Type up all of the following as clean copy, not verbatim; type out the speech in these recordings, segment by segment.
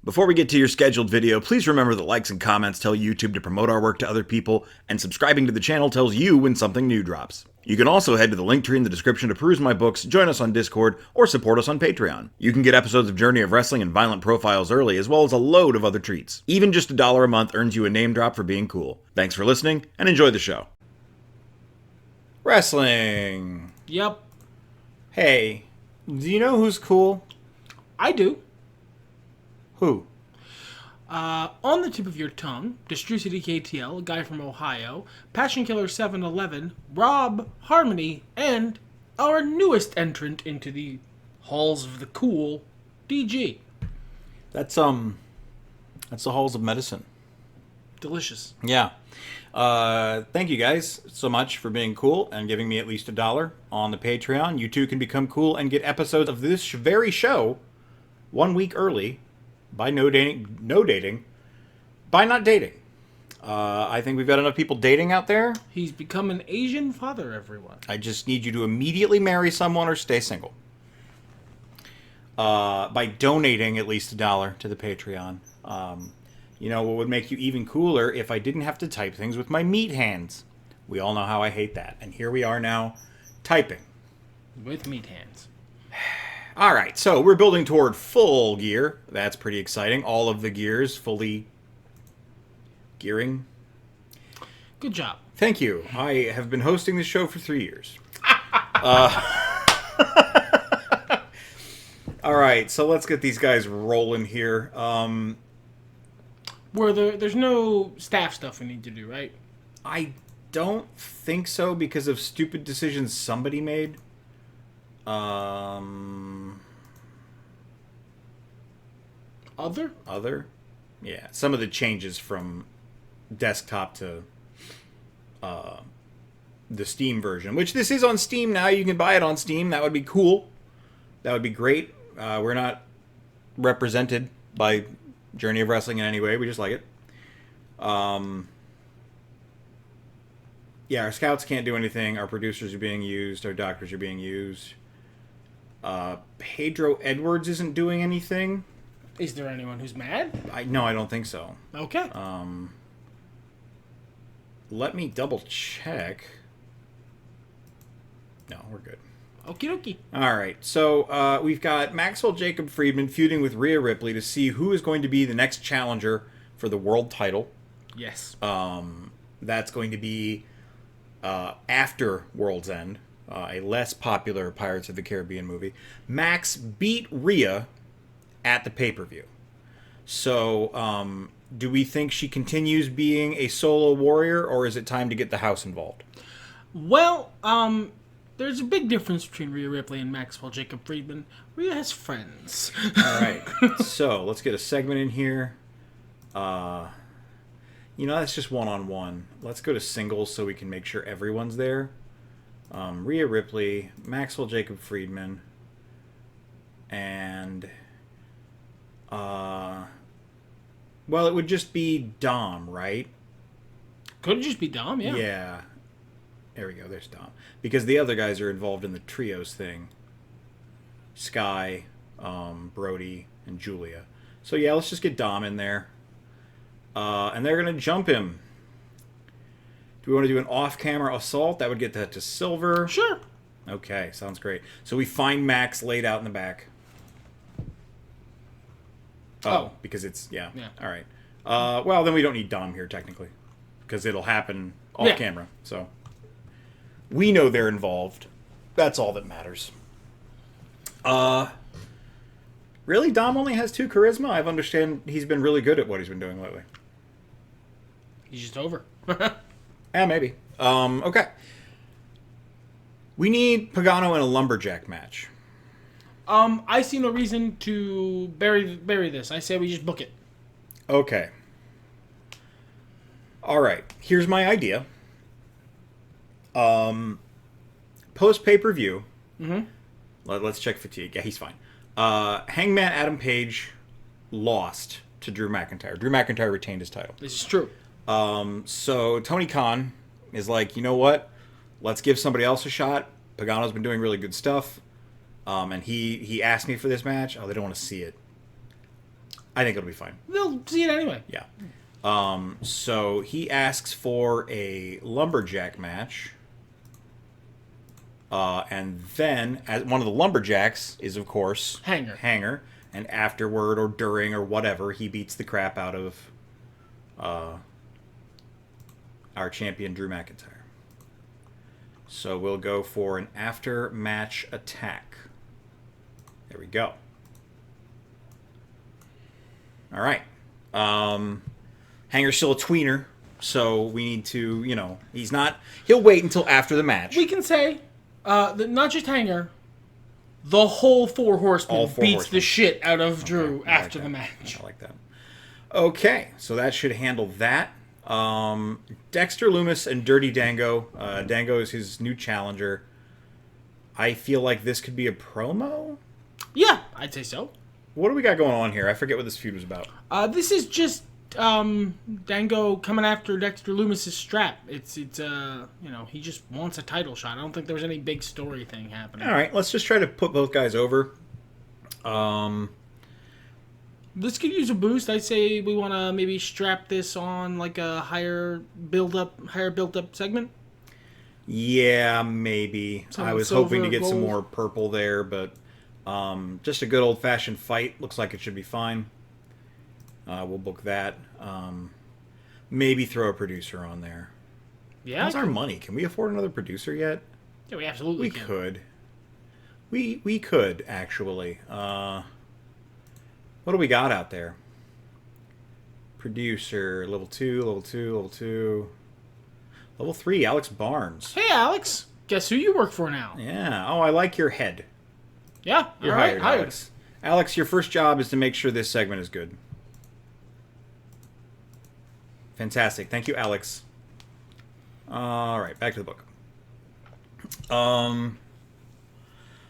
Before we get to your scheduled video, please remember that likes and comments tell YouTube to promote our work to other people, and subscribing to the channel tells you when something new drops. You can also head to the link tree in the description to peruse my books, join us on Discord, or support us on Patreon. You can get episodes of Journey of Wrestling and Violent Profiles early, as well as a load of other treats. Even just $1 a month earns you a name drop for being cool. Thanks for listening, and enjoy the show. Wrestling. Yep. Hey, do you know who's cool? I do. Who? On the tip of your tongue, Destrucity KTL, a guy from Ohio, Passion Killer 711, Rob, Harmony, and our newest entrant into the halls of the cool, DG. That's the halls of medicine. Delicious. Yeah. Thank you guys so much for being cool and giving me at least $1 on the Patreon. You too can become cool and get episodes of this very show 1 week early by by not dating. I think we've got enough people dating out there. He's become an Asian father, everyone. I just need you to immediately marry someone or stay single. By donating at least $1 to the Patreon. You know what would make you even cooler if I didn't have to type things with my meat hands. We all know how I hate that. And here we are now, typing. With meat hands. All right, so we're building toward full gear. That's pretty exciting. All of the gears fully gearing. Good job. Thank you. I have been hosting this show for 3 years. All right, so let's get these guys rolling here. There's no staff stuff we need to do, right? I don't think so because of stupid decisions somebody made. Other? Yeah, some of the changes from desktop to the Steam version, which this is on Steam now. You can buy it on Steam. That would be cool. That would be great. We're not represented by Journey of Wrestling in any way. We just like it. Yeah, our scouts can't do anything. Our producers are being used. Our doctors are being used. Pedro Edwards isn't doing anything. Is there anyone who's mad? No, I don't think so. Okay. Let me double check. No, we're good. Okie dokie. All right, so we've got Maxwell Jacob Friedman feuding with Rhea Ripley to see who is going to be the next challenger for the world title. Yes. That's going to be after World's End, a less popular Pirates of the Caribbean movie. Max beat Rhea at the pay-per-view. So, do we think she continues being a solo warrior, or is it time to get the house involved? Well, there's a big difference between Rhea Ripley and Maxwell Jacob Friedman. Rhea has friends. All right. So, let's get a segment in here. That's just one-on-one. Let's go to singles so we can make sure everyone's there. Rhea Ripley, Maxwell Jacob Friedman, and... well, it would just be Dom, right? Could it just be Dom? Yeah. Yeah. There we go. There's Dom. Because the other guys are involved in the trios thing. Sky, Brody, and Julia. So yeah, let's just get Dom in there. And they're going to jump him. Do we want to do an off-camera assault? That would get that to silver. Sure. Okay, sounds great. So we find Max laid out in the back. Oh, because it's, yeah. All right. Well, then we don't need Dom here, technically. Because it'll happen off camera. So we know they're involved. That's all that matters. Really? Dom only has 2 charisma? I understand he's been really good at what he's been doing lately. He's just over. Yeah, maybe. Okay. We need Pagano in a lumberjack match. I see no reason to bury this. I say we just book it. Okay. All right. Here's my idea. Post pay-per-view. Mm-hmm. Let's check fatigue. Yeah, he's fine. Hangman Adam Page lost to Drew McIntyre. Drew McIntyre retained his title. This is true. So Tony Khan is like, you know what? Let's give somebody else a shot. Pagano's been doing really good stuff. And he asked me for this match. Oh, they don't want to see it. I think it'll be fine. They'll see it anyway. Yeah. So he asks for a lumberjack match. And then, as one of the lumberjacks is, of course, Hanger. And afterward or during or whatever, he beats the crap out of our champion, Drew McIntyre. So we'll go for an after-match attack. There we go. All right. Hanger's still a tweener, so we need to, he'll wait until after the match. We can say, not just Hanger, the whole Four Horsemen beats the shit out of Drew after the match. I like that. Okay, so that should handle that. Dexter Lumis and Dirty Dango. Dango is his new challenger. I feel like this could be a promo? Yeah, I'd say so. What do we got going on here? I forget what this feud was about. This is just Dango coming after Dexter Lumis' strap. It's he just wants a title shot. I don't think there was any big story thing happening. All right, let's just try to put both guys over. This could use a boost. I say we want to maybe strap this on like a higher built up segment. Yeah, maybe. I was hoping to get some more purple there, but just a good old-fashioned fight. Looks like it should be fine. We'll book that. Maybe throw a producer on there. Yeah. How's our money? Can we afford another producer yet? Yeah, we absolutely can. Could. We could, actually. What do we got out there? Producer, level 2, level 2, level 2. Level 3, Alex Barnes. Hey, Alex. Guess who you work for now? Yeah. Oh, I like your head. Yeah, You're hired, Alex. Alex, your first job is to make sure this segment is good. Fantastic. Thank you, Alex. All right, back to the book.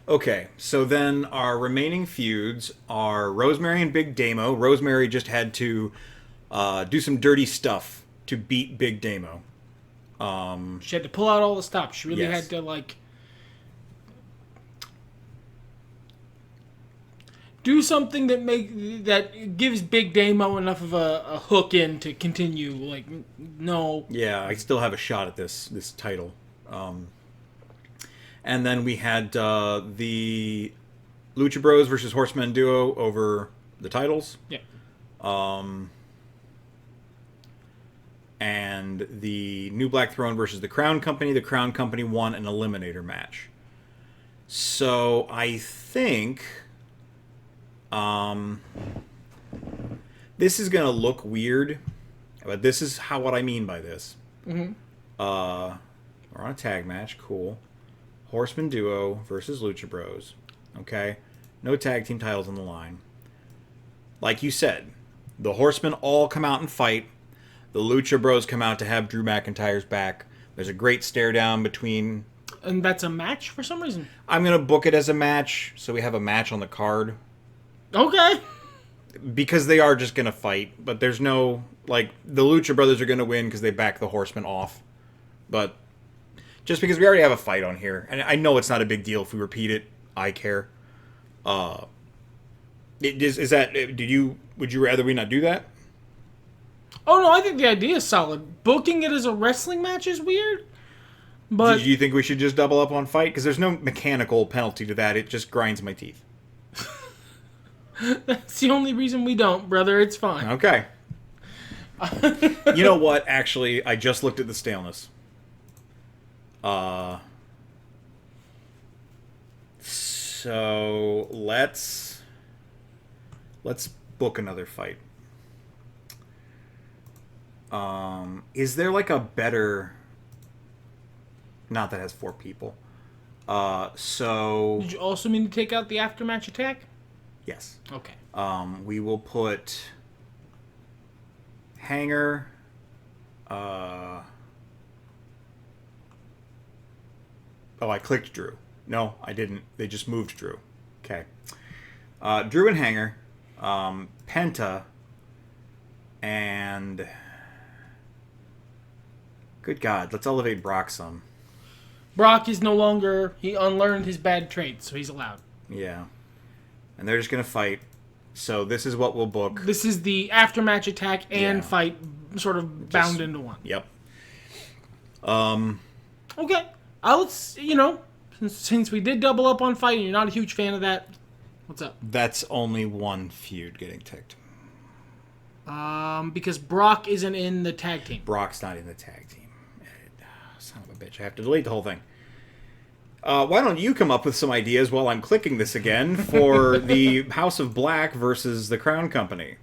Okay, so then our remaining feuds are Rosemary and Big Damo. Rosemary just had to do some dirty stuff to beat Big Damo. She had to pull out all the stops. She really had to, do something that gives Big Damo enough of a hook in to continue. No. Yeah, I still have a shot at this title. And then we had the Lucha Bros versus Horsemen duo over the titles. Yeah. And the New Black Throne versus the Crown Company. The Crown Company won an eliminator match. So I think this is going to look weird, but this is what I mean by this. Mm-hmm. We're on a tag match. Cool. Horseman duo versus Lucha Bros. Okay? No tag team titles on the line. Like you said, the Horsemen all come out and fight. The Lucha Bros come out to have Drew McIntyre's back. There's a great stare down between... And that's a match for some reason? I'm going to book it as a match, so we have a match on the card. Okay. Because they are just going to fight, but there's no... the Lucha Brothers are going to win because they back the Horsemen off. But... just because we already have a fight on here, and I know it's not a big deal if we repeat it. I care. Would you rather we not do that? Oh no, I think the idea is solid. Booking it as a wrestling match is weird, but do you think we should just double up on fight? Because there's no mechanical penalty to that. It just grinds my teeth. That's the only reason we don't, brother. It's fine. Okay. You know what? Actually, I just looked at the staleness. So let's book another fight. Is there a better... Not that has 4 people. So... Did you also mean to take out the aftermatch attack? Yes. Okay. We will put Hanger... Oh, I clicked Drew. No, I didn't. They just moved Drew. Okay. Drew and Hanger, Penta, and... Good God, let's elevate Brock some. Brock is no longer... He unlearned his bad traits, so he's allowed. Yeah. And they're just going to fight. So this is what we'll book. This is the after-match attack and fight sort of bound into one. Yep. Okay. Let's, since we did double up on fight and you're not a huge fan of that, what's up? That's only one feud getting ticked. Because Brock isn't in the tag team. Brock's not in the tag team. Son of a bitch. I have to delete the whole thing. Why don't you come up with some ideas while I'm clicking this again for the House of Black versus the Crown Company?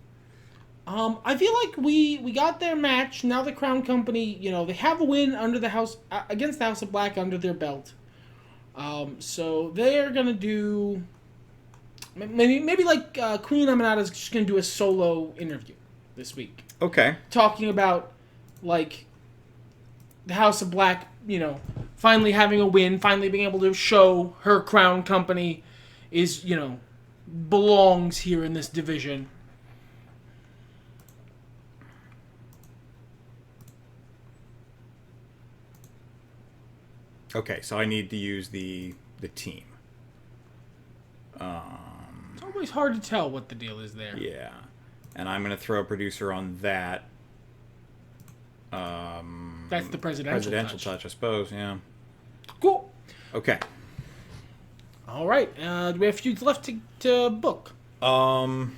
I feel like we got their match. Now the Crown Company, they have a win under the House against the House of Black under their belt. So they're gonna do maybe like Queen Aminata is just gonna do a solo interview this week. Okay. Talking about like the House of Black, finally having a win, finally being able to show her Crown Company is, belongs here in this division. Okay, so I need to use the team. It's always hard to tell what the deal is there. Yeah. And I'm going to throw a producer on that. That's the presidential touch, I suppose, yeah. Cool. Okay. All right. Do we have feuds left to book? MJF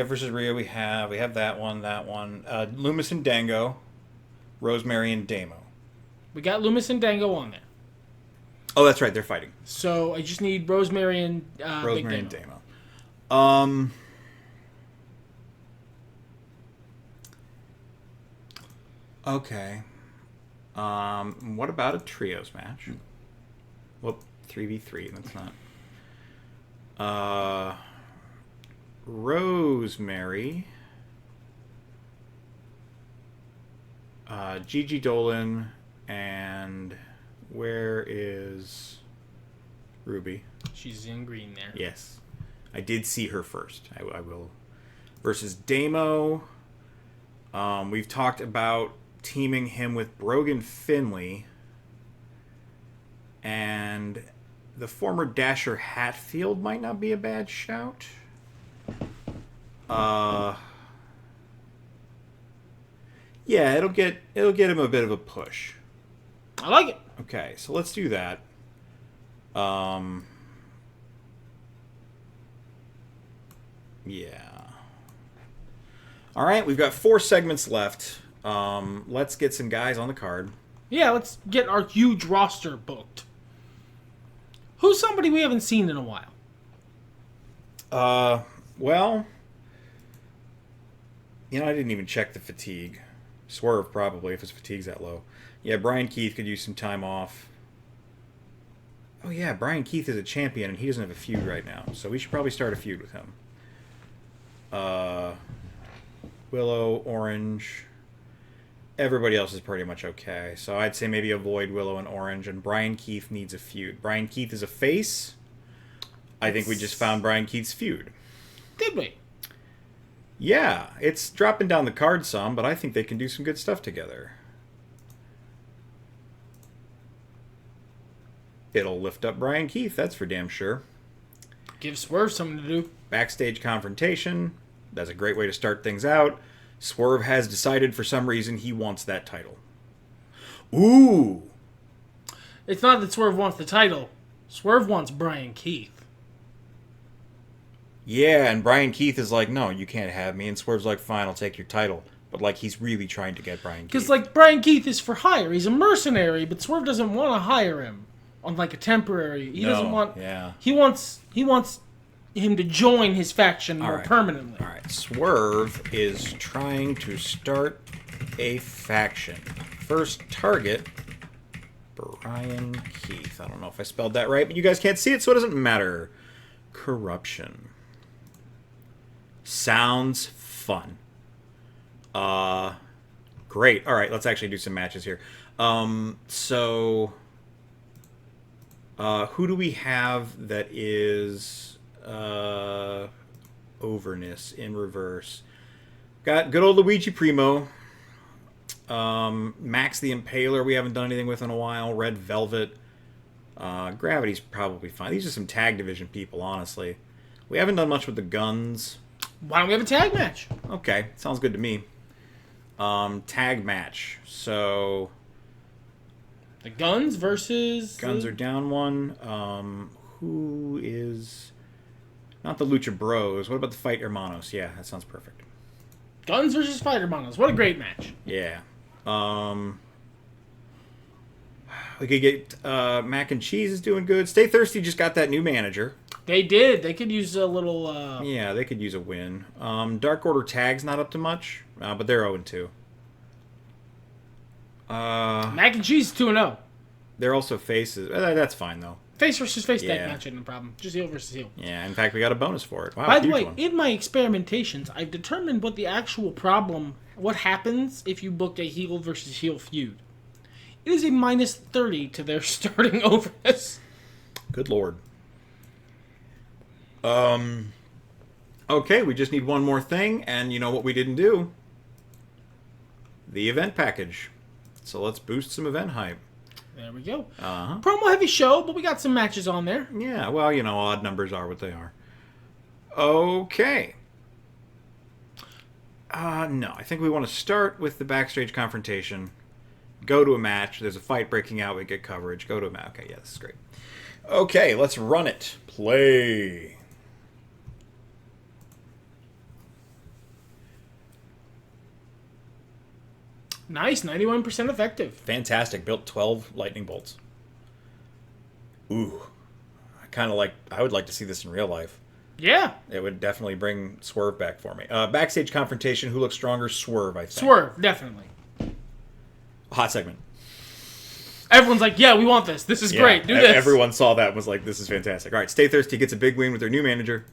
versus Rhea, we have that one. Lumis and Dango, Rosemary and Damo. We got Lumis and Dango on there. Oh, that's right, they're fighting. So I just need Rosemary and Rosemary Big and Damo. Damo. Okay. What about a trios match? Whoop, 3v3, that's not. Rosemary. Gigi Dolan, and where is Ruby? She's in green there. Yes. I did see her first. I will. Versus Damo. We've talked about teaming him with Brogan Finley and the former Dasher Hatfield might not be a bad shout. Yeah, it'll get him a bit of a push. I like it. Okay, so let's do that. Yeah. All right, we've got 4 segments left. Let's get some guys on the card. Yeah, let's get our huge roster booked. Who's somebody we haven't seen in a while? Well, I didn't even check the fatigue. Swerve, probably, if his fatigue's that low. Yeah, Bryan Keith could use some time off. Oh, yeah, Bryan Keith is a champion, and he doesn't have a feud right now, so we should probably start a feud with him. Willow, Orange. Everybody else is pretty much okay, so I'd say maybe avoid Willow and Orange, and Bryan Keith needs a feud. Bryan Keith is a face. I think we just found Bryan Keith's feud. Did we? Yeah, it's dropping down the card some, but I think they can do some good stuff together. It'll lift up Bryan Keith, that's for damn sure. Give Swerve something to do. Backstage confrontation. That's a great way to start things out. Swerve has decided for some reason he wants that title. Ooh! It's not that Swerve wants the title. Swerve wants Bryan Keith. Yeah, and Bryan Keith is like, no, you can't have me. And Swerve's like, fine, I'll take your title. But, he's really trying to get Bryan Keith. Because, Bryan Keith is for hire. He's a mercenary, but Swerve doesn't want to hire him on, a temporary. He doesn't want... Yeah. He wants him to join his faction more permanently. All right. Swerve is trying to start a faction. First target, Bryan Keith. I don't know if I spelled that right, but you guys can't see it, so it doesn't matter. Corruption. Sounds fun. Great. All right, let's actually do some matches here. Who do we have that is overness in reverse? Got good old Luigi Primo. Max the Impaler we haven't done anything with in a while. Red Velvet. Gravity's probably fine. These are some tag division people, honestly. We haven't done much with the Guns. Why don't we have a tag match? Okay, sounds good to me. Tag match. So The Guns versus... Guns are down one. Who is... Not the Lucha Bros. What about the Fight Hermanos? Yeah, that sounds perfect. Guns versus Fighter Monos. What a great match. Yeah. We could get Mac and Cheese is doing good. Stay Thirsty just got that new manager. They did. They could use a little... Yeah, they could use a win. Dark Order Tag's not up to much, but they're 0-2. Mac and Cheese 2-0. They're also faces. That's fine, though. Face versus face Yeah. tag match isn't a problem. Just heel versus heel. Yeah, in fact, we got a bonus for it. Wow, By the huge way, one. in my experimentations, I've determined what the actual problem... What happens if you book a heel versus heel feud. It is a minus 30 to their starting over this. Good lord. Okay, we just need one more thing, and you know what we didn't do? The event package. So let's boost some event hype. There we go. Uh-huh. Promo heavy show, but we got some matches on there. Yeah, well, you know, odd numbers are what they are. Okay. No, I think we want to start with the backstage confrontation. Go to a match. There's a fight breaking out. We get coverage. Go to a match. Okay, yeah, this is great. Okay, let's run it. Play. Nice, 91% effective. Fantastic. Built 12 lightning bolts. Ooh. I would like to see this in real life. Yeah. It would definitely bring Swerve back for me. Backstage confrontation. Who looks stronger? Swerve, I think. Swerve, definitely. Hot segment. Everyone's like, yeah, we want this. This is great. Do this. Everyone saw that and was like, this is fantastic. All right, Stay Thirsty gets a big win with their new manager.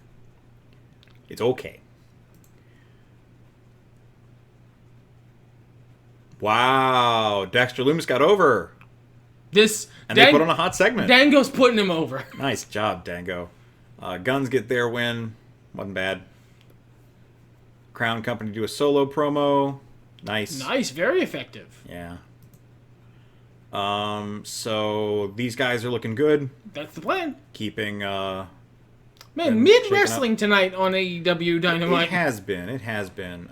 It's okay. Wow. Dexter Lumis got over. They put on a hot segment. Dango's putting him over. Nice job, Dango. Guns get their win. Wasn't bad. Crown Company do a solo promo. Nice. Nice, very effective. Yeah. So these guys are looking good. That's the plan. Keeping Man, them mid shaken wrestling tonight on AEW Dynamite. It has been.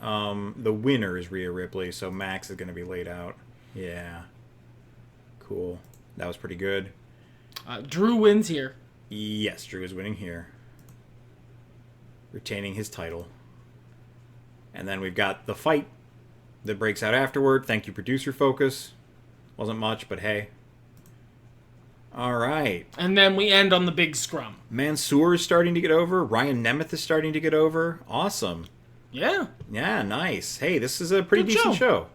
The winner is Rhea Ripley, so Max is going to be laid out. Yeah. Cool. That was pretty good. Drew wins here. Yes, Drew is winning here. Retaining his title. And then we've got the fight that breaks out afterward. Thank you, producer focus. Wasn't much, but hey. All right. And then we end on the big scrum. Mansoor is starting to get over. Ryan Nemeth is starting to get over. Awesome. Yeah. Yeah, nice. Hey, this is a pretty Good decent show. show.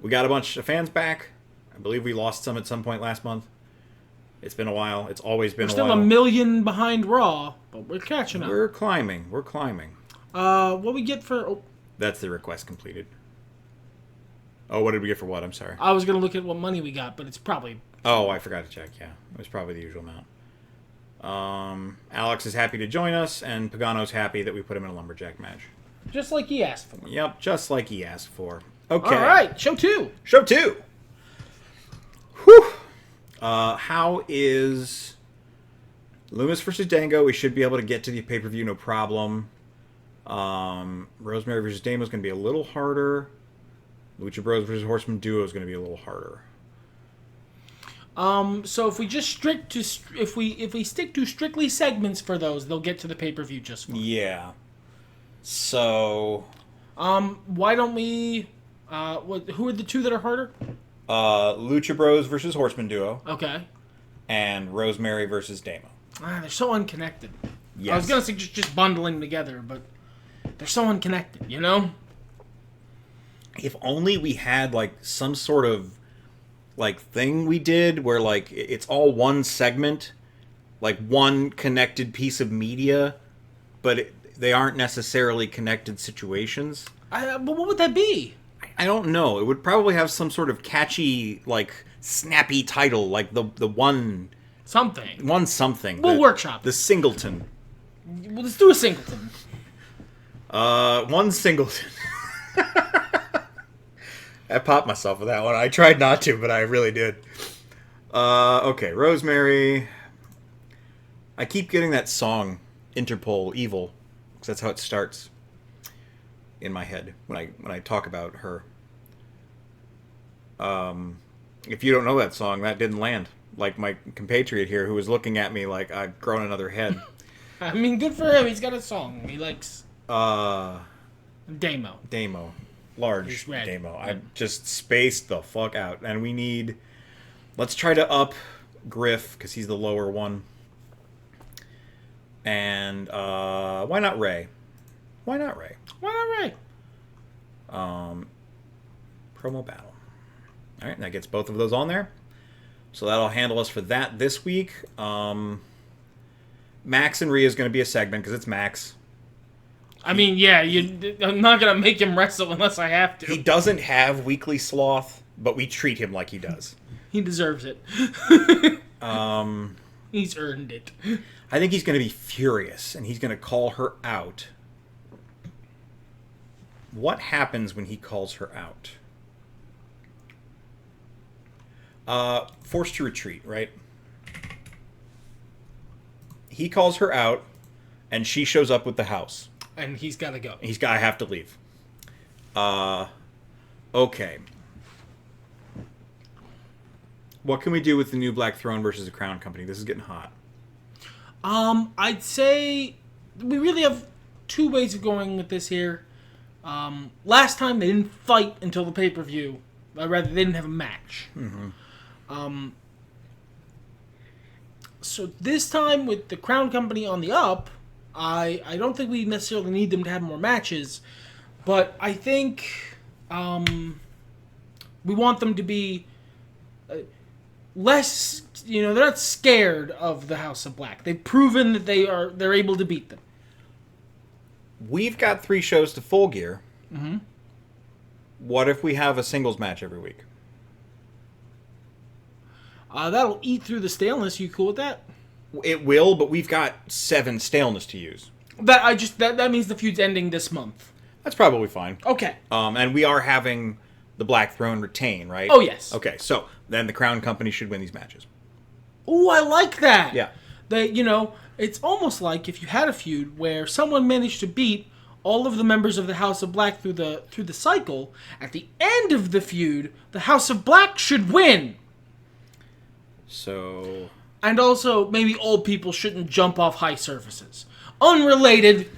We got a bunch of fans back. I believe we lost some at some point last month. It's been a while. It's always been We're a still while. a million behind Raw, but we're catching up. We're climbing. What we get for... Oh, That's the request completed. Oh, what did we get for what? I'm sorry. I was going to look at what money we got, but it's probably... Oh, I forgot to check. Yeah, it was probably the usual amount. Alex is happy to join us, and Pagano's happy that we put him in a lumberjack match. Just like he asked for. Yep, just like he asked for. Okay. All right, show 2. Show 2. Whew. How is Lumis versus Dango? We should be able to get to the pay-per-view, no problem. Rosemary versus Damo is going to be a little harder. Lucha Bros versus Horseman Duo is going to be a little harder. So if we just stick to strictly segments for those, they'll get to the pay-per-view just fine. Yeah. So, why don't we... who are the two that are harder? Lucha Bros versus Horseman Duo. Okay. And Rosemary versus Damo. They're so unconnected. Yes. I was gonna say just bundling together, but they're so unconnected, you know? If only we had, like, some sort of, like, thing we did where, like, it's all one segment, like, one connected piece of media, but they aren't necessarily connected situations. But what would that be? I don't know. It would probably have some sort of catchy, like, snappy title, like the one... Something. One something. We'll workshop. The Singleton. Well, let's do a singleton. One Singleton. I popped myself with that one. I tried not to, but I really did. Okay, Rosemary. I keep getting that song, Interpol Evil, because that's how it starts in my head when I talk about her. If you don't know that song, that didn't land. Like my compatriot here, who was looking at me like I'd grown another head. I mean, good for him. He's got a song. He likes Damo. Large Damo. I just spaced the fuck out. And we need... Let's try to up Griff, because he's the lower one. And why not Ray? Why not Ray? Promo battle. All right, that gets both of those on there. So that'll handle us for that this week. Max and Rhea is going to be a segment because it's Max. I mean, yeah, I'm not going to make him wrestle unless I have to. He doesn't have weekly sloth, but we treat him like he does. He deserves it. He's earned it. I think he's going to be furious, and he's going to call her out. What happens when he calls her out? Forced to retreat, right? He calls her out, and she shows up with the house. And he's got to go. I have to leave. Okay. What can we do with the new Black Throne versus the Crown Company? This is getting hot. I'd say we really have two ways of going with this here. Last time they didn't fight until the pay-per-view. Rather, they didn't have a match. Mm-hmm. So this time with the Crown Company on the up, I don't think we necessarily need them to have more matches, but I think we want them to be less, they're not scared of the House of Black. They've proven that they're able to beat them. We've got 3 shows to Full Gear. Mm-hmm. What if we have a singles match every week? That'll eat through the staleness. You cool with that? It will, but we've got 7 staleness to use. That means the feud's ending this month. That's probably fine. Okay. And we are having the Black Throne retain, right? Oh, yes. Okay, so then the Crown Company should win these matches. Ooh, I like that. Yeah. It's almost like if you had a feud where someone managed to beat all of the members of the House of Black through the cycle, at the end of the feud, the House of Black should win. So... And also, maybe old people shouldn't jump off high surfaces. Unrelated.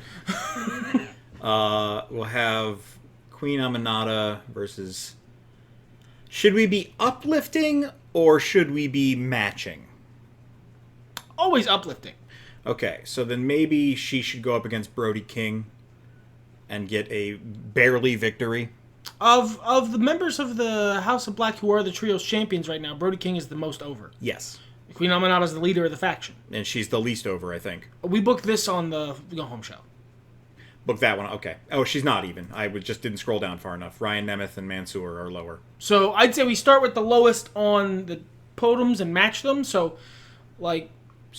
We'll have Queen Aminata versus... Should we be uplifting or should we be matching? Always uplifting. Okay, so then maybe she should go up against Brody King and get a barely victory. Of the members of the House of Black who are the Trios champions right now, Brody King is the most over. Yes. Queen Aminata is the leader of the faction. And she's the least over, I think. We booked this on the Go Home show. Book that one. Okay. Oh, she's not even. Just didn't scroll down far enough. Ryan Nemeth and Mansoor are lower. So I'd say we start with the lowest on the podiums and match them. So Ryan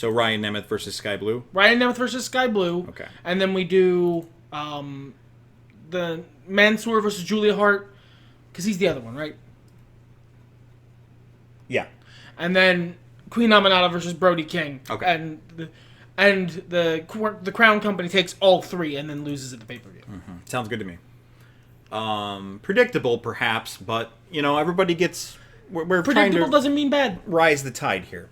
Nemeth versus Sky Blue? Ryan Nemeth versus Sky Blue. Okay. And then we do the Mansoor versus Julia Hart, because he's the other one, right? Yeah. And then Queen Aminata versus Brody King. Okay. And the Crown Company takes all 3 and then loses at the pay-per-view. Mm-hmm. Sounds good to me. Predictable, perhaps, but, everybody gets... We're Predictable trying to doesn't mean bad. Rise the tide here.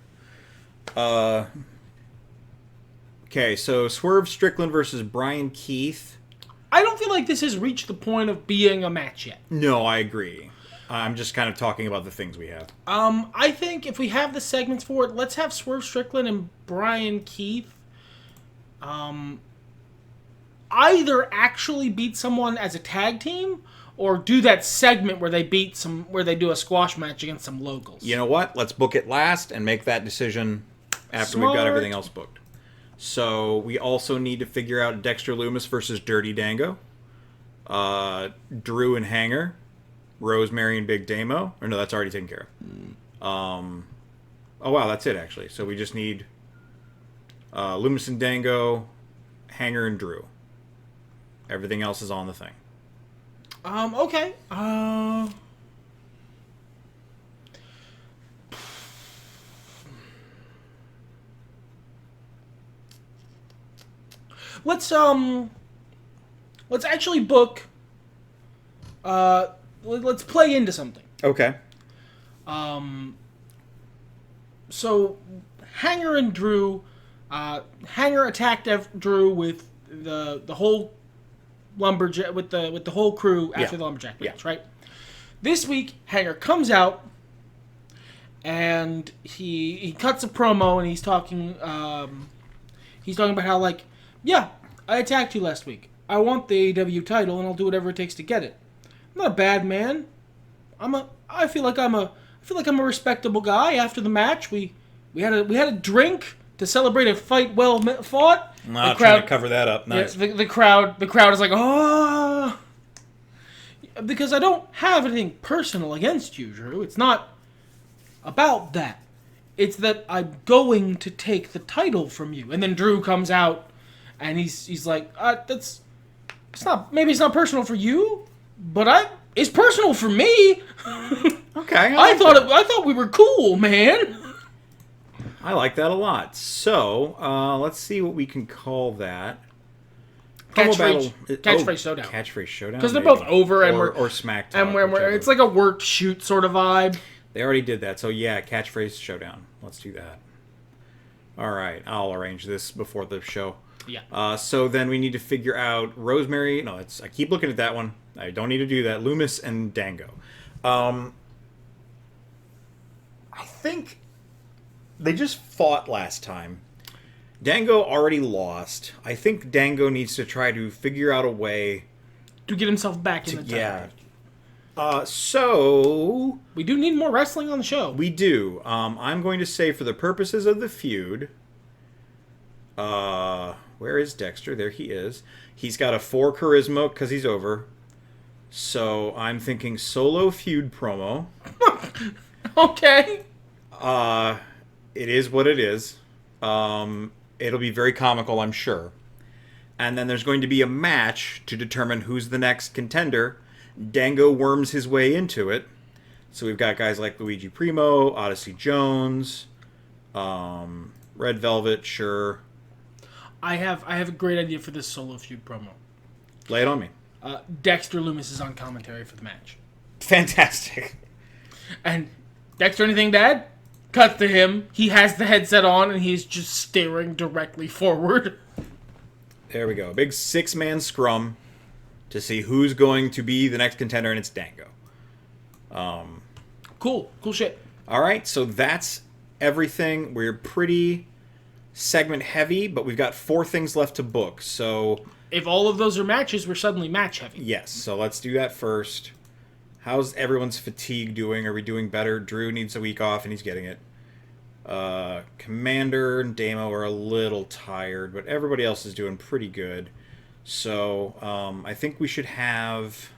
Okay, so Swerve Strickland versus Bryan Keith. I don't feel like this has reached the point of being a match yet. No, I agree. I'm just kind of talking about the things we have. I think if we have the segments for it, let's have Swerve Strickland and Bryan Keith either actually beat someone as a tag team or do that segment where they do a squash match against some locals. You know what? Let's book it last and make that decision after we've got everything else booked. So we also need to figure out Dexter Lumis versus Dirty Dango, Drew and Hanger, Rosemary and Big Damo. Or no, that's already taken care of. Oh wow, that's it actually. So we just need Lumis and Dango, Hanger and Drew. Everything else is on the thing. Okay. let's actually book. Let's play into something. Okay. So, Hanger and Drew, Hanger attacked Drew with the whole lumberjack with the whole crew after the lumberjack match, right? This week, Hanger comes out and he cuts a promo and he's talking about how, like, yeah, I attacked you last week. I want the AEW title and I'll do whatever it takes to get it. I'm not a bad man. I feel like I'm a respectable guy. After the match, we had a drink to celebrate a fight well fought. Not trying to cover that up. Nice. Yeah, the crowd is like, oh, because I don't have anything personal against you, Drew. It's not about that. It's that I'm going to take the title from you. And then Drew comes out, and he's like, it's not personal for you, but it's personal for me. Okay. I thought we were cool, man. I like that a lot. So, let's see what we can call that. Catchphrase showdown. Catchphrase showdown. Because they're both over or smack talk. And it's like a work shoot sort of vibe. They already did that. So yeah, catchphrase showdown. Let's do that. All right, I'll arrange this before the show. Yeah. So then we need to figure out Rosemary. No, I keep looking at that one. I don't need to do that. Lumis and Dango. I think they just fought last time. Dango already lost. I think Dango needs to try to figure out a way to get himself back in the title. Yeah. So we do need more wrestling on the show. We do. I'm going to say, for the purposes of the feud, where is Dexter? There he is. He's got a 4 charisma because he's over. So I'm thinking solo feud promo. Okay. It is what it is. It'll be very comical, I'm sure. And then there's going to be a match to determine who's the next contender. Dango worms his way into it. So we've got guys like Luigi Primo, Odyssey Jones, Red Velvet, sure. I have a great idea for this solo feud promo. Lay it on me. Dexter Lumis is on commentary for the match. Fantastic. And Dexter, anything to add? Cut to him. He has the headset on and he's just staring directly forward. There we go. A big 6-man scrum to see who's going to be the next contender, and it's Dango. Cool shit. All right, so that's everything. We're pretty segment heavy, but we've got 4 things left to book. So if all of those are matches, we're suddenly match heavy. Yes, so let's do that first. How's everyone's fatigue doing? Are we doing better? Drew needs a week off, and he's getting it. Commander and Damo are a little tired, but everybody else is doing pretty good. So I think we should have...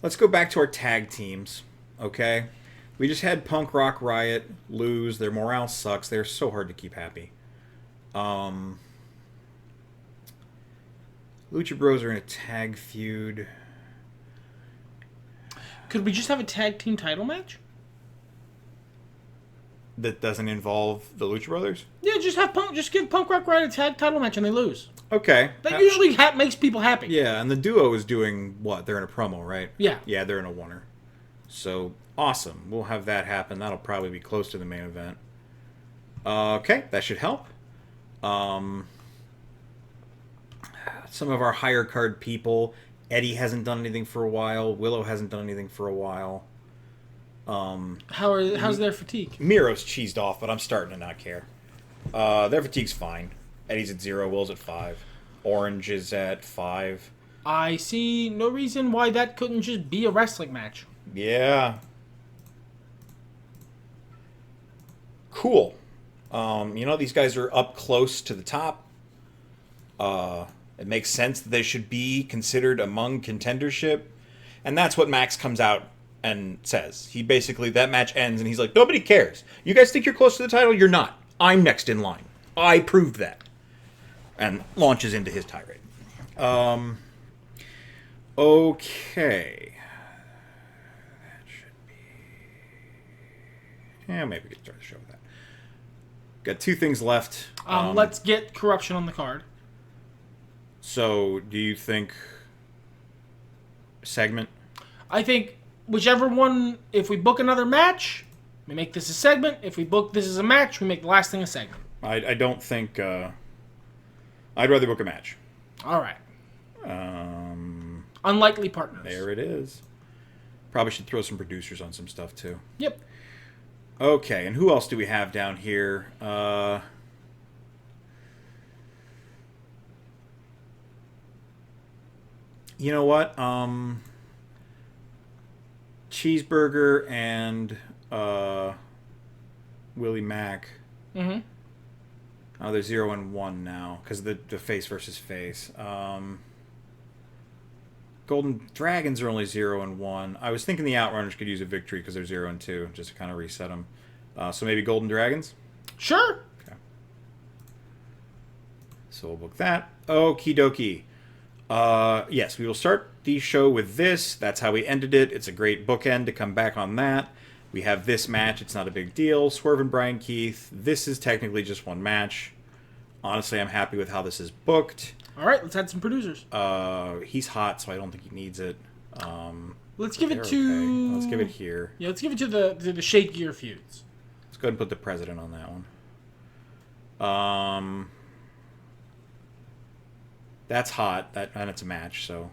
Let's go back to our tag teams, okay? We just had Punk Rock Riot lose. Their morale sucks. They're so hard to keep happy. Lucha Bros are in a tag feud. Could we just have a tag team title match? That doesn't involve the Lucha Brothers? Yeah, just give Punk Rock Riot a tag title match and they lose. Okay. That usually makes people happy. Yeah, and the duo is doing what? They're in a promo, right? Yeah. Yeah, they're in a oneer. So, awesome. We'll have that happen. That'll probably be close to the main event. Okay, that should help. Some of our higher card people. Eddie hasn't done anything for a while. Willow hasn't done anything for a while. How's their fatigue? Miro's cheesed off, but I'm starting to not care. Their fatigue's fine. Eddie's at 0, Will's at 5. Orange is at 5. I see no reason why that couldn't just be a wrestling match. Yeah. Cool. These guys are up close to the top. It makes sense that they should be considered among contendership. And that's what Max comes out and says. He basically, that match ends and he's like, nobody cares. You guys think you're close to the title? You're not. I'm next in line. I proved that. And launches into his tirade. Okay. That should be... Yeah, maybe we can start the show with that. Got 2 things left. Let's get corruption on the card. So, do you think segment? I think whichever one, if we book another match, we make this a segment. If we book this as a match, we make the last thing a segment. I don't think... I'd rather book a match. All right. Unlikely partners. There it is. Probably should throw some producers on some stuff, too. Yep. Okay, and who else do we have down here? You know what? Cheeseburger and Willie Mack. Mm-hmm. Oh, they're 0-1 now because the face versus face. Golden Dragons are only 0-1. I was thinking the Outrunners could use a victory because they're 0-2, just to kind of reset them. So maybe Golden Dragons? Sure. Okay. So we'll book that. Okie dokie. Yes, we will start the show with this. That's how we ended it. It's a great bookend to come back on that. We have this match. It's not a big deal. Swerve and Bryan Keith. This is technically just one match. Honestly, I'm happy with how this is booked. All right, let's add some producers. He's hot, so I don't think he needs it. Let's give it to... Okay. Let's give it here. Yeah, let's give it to the shakier feuds. Let's go ahead and put the president on that one. That's hot. And it's a match, so...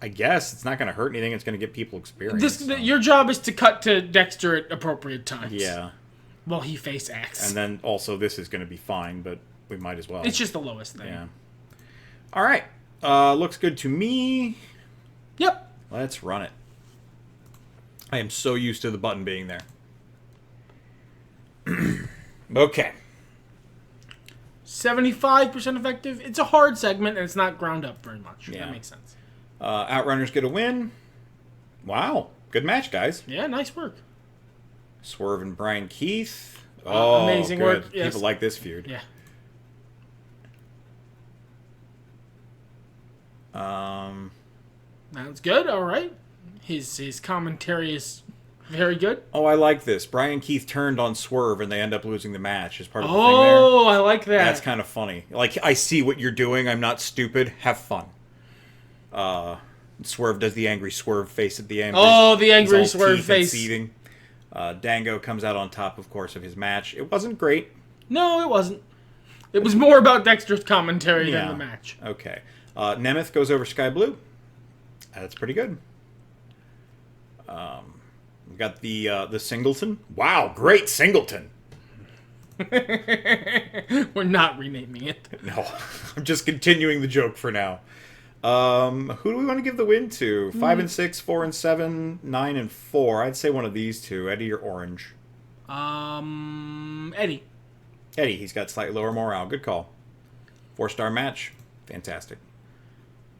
I guess it's not going to hurt anything. It's going to get people experience. Your job is to cut to Dexter at appropriate times. Yeah. While he face acts. And then also this is going to be fine, but we might as well. It's just the lowest thing. Yeah. All right. Looks good to me. Yep. Let's run it. I am so used to the button being there. Okay. 75% effective. It's a hard segment, and it's not ground up very much. Yeah. That makes sense. Outrunners get a win. Wow. Good match, guys. Yeah, nice work. Swerve and Bryan Keith. Oh, amazing good. work. Yes. People like this feud. Yeah. That's good. All right. His commentary is very good. Oh, I like this. Bryan Keith turned on Swerve, and they end up losing the match as part of the thing there. Oh, I like that. That's kind of funny. Like, I see what you're doing. I'm not stupid. Have fun. Swerve does the angry Swerve face at the end. Oh, the angry Swerve face. Seething. Dango comes out on top, of course, of his match. It wasn't great. No, it wasn't. It was more about Dexter's commentary than the match. Okay. Nemeth goes over Sky Blue. That's pretty good. We got the Singleton. Wow, great Singleton. We're not renaming it. No, I'm just continuing the joke for now. Who do we want to give the win to? 5 and 6, 4 and 7, 9 and 4. I'd say one of these two, Eddie or Orange. Eddie. Eddie, he's got slightly lower morale. Good call. 4-star match. Fantastic.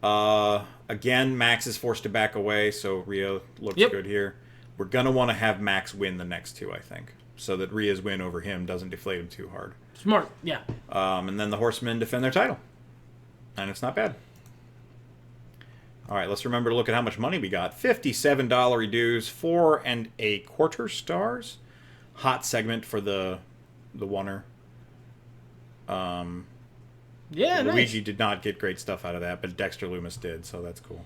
Again, Max is forced to back away, so Rhea looks good here. We're going to want to have Max win the next two, I think, so that Rhea's win over him doesn't deflate him too hard. Smart, yeah. And then the Horsemen defend their title. And it's not bad. All right, let's remember to look at how much money we got. $57 dues, 4 1/4 stars. Hot segment for the oneer. Yeah, Luigi nice. did not get great stuff out of that, but Dexter Lumis did, so that's cool.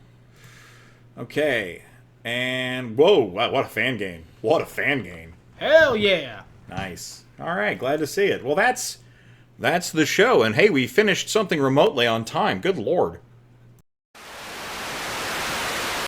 Okay. And, whoa, what a fan game. What a fan game. Hell yeah. Nice. All right, glad to see it. Well, that's the show. And, hey, we finished something remotely on time. Good Lord.